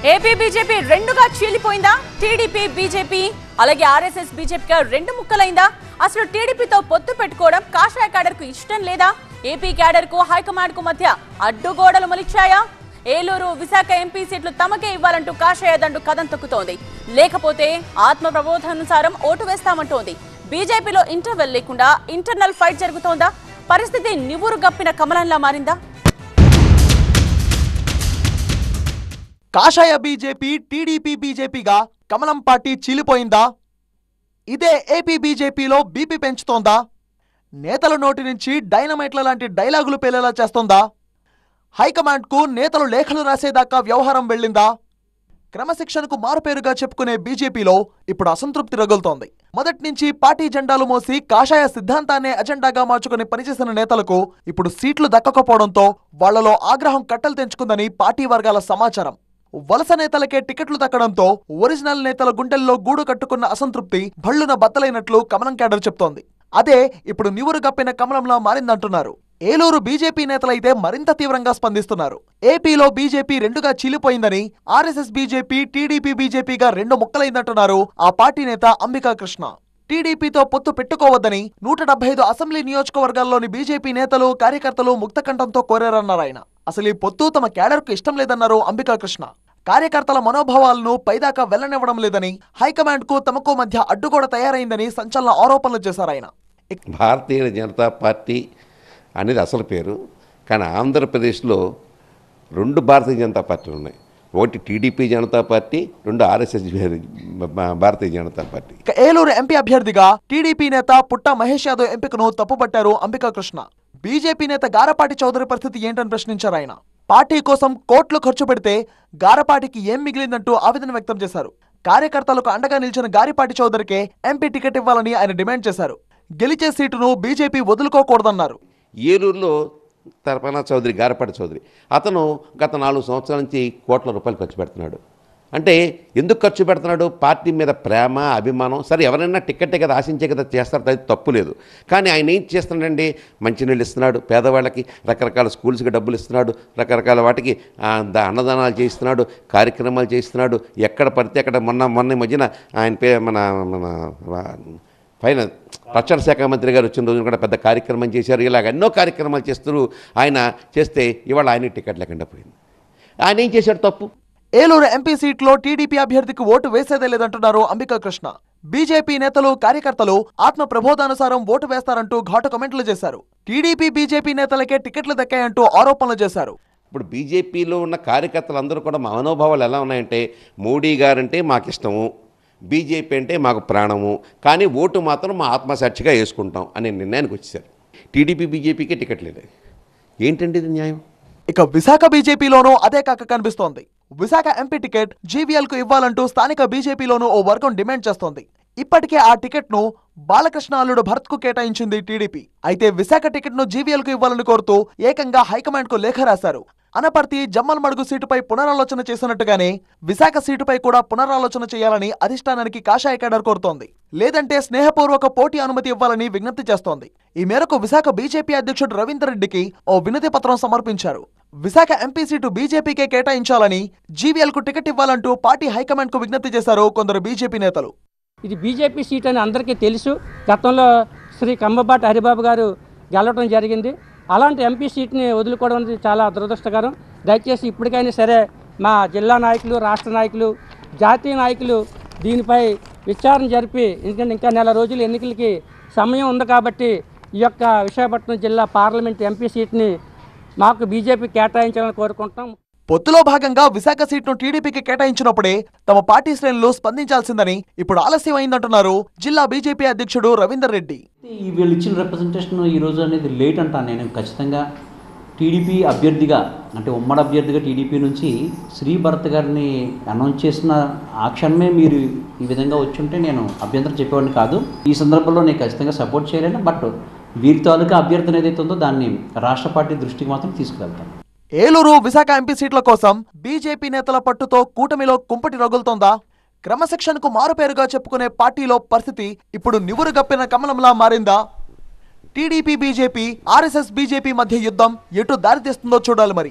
AP BJP రెండుగా చీలిపోయిందా? TDP BJP అలాగే RSS బీజేపీగా రెండు ముక్కలైందా? అసలు టీడీపీతో పొత్తు పెట్టుకోవడం కాషాయ క్యాడర్ కు ఇష్టం లేదా? ఏపీ క్యాడర్ కు హైకమాండ్ కు మధ్య అడ్డుగోడలు మొలిచాయా? ఏలూరు విశాఖ ఎంపీ సీట్లు తమకే ఇవ్వాలంటూ కాషాయ దండు కదం తొక్కుతోంది. లేకపోతే ఆత్మ ప్రబోధానుసారం ఓటు వేస్తామంటోంది. బీజేపీలో ఇంటర్వెల్ లేకుండా ఇంటర్నల్ ఫైట్ జరుగుతోందా? పరిస్థితి నివురు గప్పిన కమలంలా మారిందా? కాషాయ బీజేపీ టీడీపీ బీజేపీగా కమలం పార్టీ చీలిపోయిందా? ఇదే ఏపీ బీజేపీలో బీపీ పెంచుతోందా? నేతల నోటి నుంచి డైనమైట్ల లాంటి డైలాగులు పేలేలా చేస్తోందా? హైకమాండ్కు నేతలు లేఖలు రాసేదాకా వ్యవహారం వెళ్ళిందా? క్రమశిక్షణకు మారుపేరుగా చెప్పుకునే బీజేపీలో ఇప్పుడు అసంతృప్తి రగులుతోంది. మొదటి నుంచి పార్టీ జెండాలు మోసి కాషాయ సిద్ధాంతాన్నే అజెండాగా మార్చుకుని పనిచేసిన నేతలకు ఇప్పుడు సీట్లు దక్కకపోవడంతో వాళ్లలో ఆగ్రహం కట్టలు తెంచుకుందని పార్టీ వర్గాల సమాచారం. వలస నేతలకే టికెట్లు దక్కడంతో ఒరిజినల్ నేతల గుండెల్లో గూడు కట్టుకున్న అసంతృప్తి భళ్లున బద్దలైనట్లు కమలం క్యాడర్ చెప్తోంది. అదే ఇప్పుడు నివురు గప్పిన కమలంలా మారిందంటున్నారు. ఏలూరు బీజేపీ నేతలైతే మరింత తీవ్రంగా స్పందిస్తున్నారు. ఏపీలో బీజేపీ రెండుగా చీలిపోయిందని, ఆర్ఎస్ఎస్ బీజేపీ టీడీపీ బీజేపీగా రెండు ముక్కలైందంటున్నారు ఆ పార్టీ నేత అంబికా కృష్ణ. టీడీపీతో పొత్తు పెట్టుకోవద్దని 175 అసెంబ్లీ నియోజకవర్గాల్లోని బీజేపీ నేతలు కార్యకర్తలు ముక్తకంఠంతో కోరారన్నారాయన. అసలు ఈ పొత్తు తమ క్యాడర్కు ఇష్టం లేదన్నారు అంబికా కృష్ణ. కార్యకర్తల మనోభావాలను పైదాకా వెళ్లనివ్వడం లేదని, హైకమాండ్ కు తమకు మధ్య అడ్డుగోడ తయారైందని సంచలన ఆరోపణలు చేశారాయన. భారతీయ జనతా పార్టీ అనేది అసలు పేరు, కానీ ఆంధ్రప్రదేశ్లో రెండు భారతీయ జనతా పార్టీలు ఉన్నాయి. ఒకటి టీడీపీ జనతా పార్టీ, రెండు RSS Bharatiya Janata party. Eluru MP అభ్యర్థిగా టీడీపీ నేత పుట్ట మహేష్ యాదవ్ ఎంపికను తప్పుపట్టారు అంబికా కృష్ణ. బీజేపీ నేత గారపాటి చౌదరి పరిస్థితి ఏంటని ప్రశ్నించారు ఆయన. పార్టీ కోసం కోట్లు ఖర్చు పెడితే గారపాటికి ఏం మిగిలిందంటూ ఆవేదన వ్యక్తం చేశారు. కార్యకర్తలకు అండగా నిలిచిన గారిపాటి చౌదరికే ఎంపీ టికెట్ ఇవ్వాలని ఆయన డిమాండ్ చేశారు. గెలిచే సీటును బీజేపీ వదులుకోకూడదన్నారు. ఏలూరులో తరపన చౌదరి, గారపాటి చౌదరి, అతను గత 4 సంవత్సరాల నుంచి కోట్ల రూపాయలు ఖర్చు పెడుతున్నాడు. అంటే ఎందుకు ఖర్చు పెడుతున్నాడు? పార్టీ మీద ప్రేమ, అభిమానం. సరే, ఎవరైనా టికెట్టే కదా ఆశించే కదా చేస్తారు, అది తప్పు లేదు. కానీ ఆయన ఏం చేస్తున్నాడండి? మంచినీళ్ళు ఇస్తున్నాడు, పేదవాళ్ళకి రకరకాల స్కూల్స్కి డబ్బులు ఇస్తున్నాడు, రకరకాల వాటికి అన్నదానాలు చేయిస్తున్నాడు, కార్యక్రమాలు చేయిస్తున్నాడు. ఎక్కడ పడితే అక్కడ మొన్న మధ్యన ఆయన మన పైన రక్షణ శాఖ మంత్రి గారు వచ్చిన రోజున కూడా పెద్ద కార్యక్రమం చేశారు. ఇలాగ ఎన్నో కార్యక్రమాలు చేస్తూ ఆయన చేస్తే ఇవాళ ఆయన టికెట్ లేకుండా పోయింది. ఆయన ఏం చేశాడు తప్పు? ఏలూరు ఎంపీ సీట్లో టీడీపీ అభ్యర్థికి ఓటు వేసేదే లేదంటున్నారు అంబికా కృష్ణ. బీజేపీ నేతలు కార్యకర్తలు ఆత్మ ప్రబోధానుసారం ఓటు వేస్తారంటూ ఘాటు కమెంట్లు చేశారు. టీడీపీ బీజేపీ నేతలకే టికెట్లు దక్కాయంటూ ఆరోపణలు చేశారు. ఇప్పుడు బీజేపీలో ఉన్న కార్యకర్తలందరూ కూడా మా మనోభావాలు ఎలా ఉన్నాయంటే, మోడీ గారంటే మాకు ఇష్టము, బీజేపీ అంటే మాకు ప్రాణము, కానీ ఓటు మాత్రం మా ఆత్మసాక్షిగా వేసుకుంటాం అనే నిర్ణయానికి వచ్చేసారు. టీడీపీ బీజేపీకే టికెట్ లేదు. ఏంటండి ఇది న్యాయం? ఇక విశాఖ బీజేపీలోనూ అదే కాక కనిపిస్తోంది. విశాఖ ఎంపీ టికెట్ జీవీఎల్ కు ఇవ్వాలంటూ స్థానిక బీజేపీలోనూ ఓ వర్గం డిమాండ్ చేస్తోంది. ఇప్పటికే ఆ టికెట్ ను బాలకృష్ణ అల్లుడు భరత్ కు కేటాయించింది టీడీపీ. అయితే విశాఖ టికెట్ ను జీవీఎల్ కు ఇవ్వాలని కోరుతూ ఏకంగా హైకమాండ్ కు లేఖ రాశారు. అనపర్తి జమ్మలమడుగు సీటుపై పునరాలోచన చేసినట్టుగానే విశాఖ సీటుపై కూడా పునరాలోచన చేయాలని అధిష్టానానికి కాషాయ క్యాడర్ కోరుతోంది. లేదంటే స్నేహపూర్వక పోటీ అనుమతి ఇవ్వాలని విజ్ఞప్తి చేస్తోంది. ఈ మేరకు విశాఖ బీజేపీ అధ్యక్షుడు రవీందర్ రెడ్డికి ఓ వినతి పత్రం సమర్పించారు. విశాఖ ఎంపీ సీటు బీజేపీకే కేటాయించాలని, జీవీఎల్ కు టికెట్ ఇవ్వాలంటూ పార్టీ హైకమాండ్ కు విజ్ఞప్తి చేశారు కొందరు బీజేపీ నేతలు. ఇది బీజేపీ సీట్ అని అందరికీ తెలుసు. గతంలో శ్రీ కంబబాటి హరిబాబు గారు గెలవడం జరిగింది. అలాంటి ఎంపీ సీట్ని వదులుకోవడం అనేది చాలా దురదృష్టకరం. దయచేసి ఇప్పటికైనా సరే మా జిల్లా నాయకులు, రాష్ట్ర నాయకులు, జాతీయ నాయకులు దీనిపై విచారణ జరిపి, ఎందుకంటే ఇంకా నెల రోజులు ఎన్నికలకి సమయం ఉంది కాబట్టి ఈ యొక్క విశాఖపట్నం జిల్లా పార్లమెంట్ ఎంపీ సీట్ని మాకు బీజేపీ కేటాయించాలని కోరుకుంటాం. పొత్తులో భాగంగా విశాఖ సీట్ను టీడీపీకి కేటాయించినప్పుడే తమ పార్టీ శ్రేణులు స్పందించాల్సిందని ఇప్పుడు ఆలస్యం అయిందంటున్నారు జిల్లా బీజేపీ అధ్యక్షుడు రవీందర్ రెడ్డి. వీళ్ళు ఇచ్చిన రిప్రజెంటేషన్ ఈ రోజు అనేది లేట్ అంటాను నేను. ఖచ్చితంగా టీడీపీ అభ్యర్థిగా, అంటే ఉమ్మడి అభ్యర్థిగా టీడీపీ నుంచి శ్రీ భరత్ గారిని అనౌన్స్ చేసిన ఆ క్షణమే మీరు ఈ విధంగా వచ్చి ఉంటే నేను అభ్యంతరం చెప్పేవాడిని కాదు. ఈ సందర్భంలో నేను ఖచ్చితంగా సపోర్ట్ చేయలేను. బట్ వీరి తాలూకా అభ్యర్థన ఏదైతే ఉందో దాన్ని రాష్ట్ర పార్టీ దృష్టికి మాత్రం తీసుకువెళ్తాను. ఏలూరు విశాఖ ఎంపీ సీట్ల కోసం బీజేపీ నేతల పట్టుతో కూటమిలో కుంపటి రగులుతోందా? క్రమశిక్షణకు మారుపేరుగా చెప్పుకునే పార్టీలో పరిస్థితి ఇప్పుడు నివురు గప్పిన కమలంలా మారిందా? టీడీపీ బీజేపీ, ఆర్ఎస్ఎస్ బీజేపీ మధ్య యుద్ధం ఎటు దారితీస్తుందో చూడాలి మరి.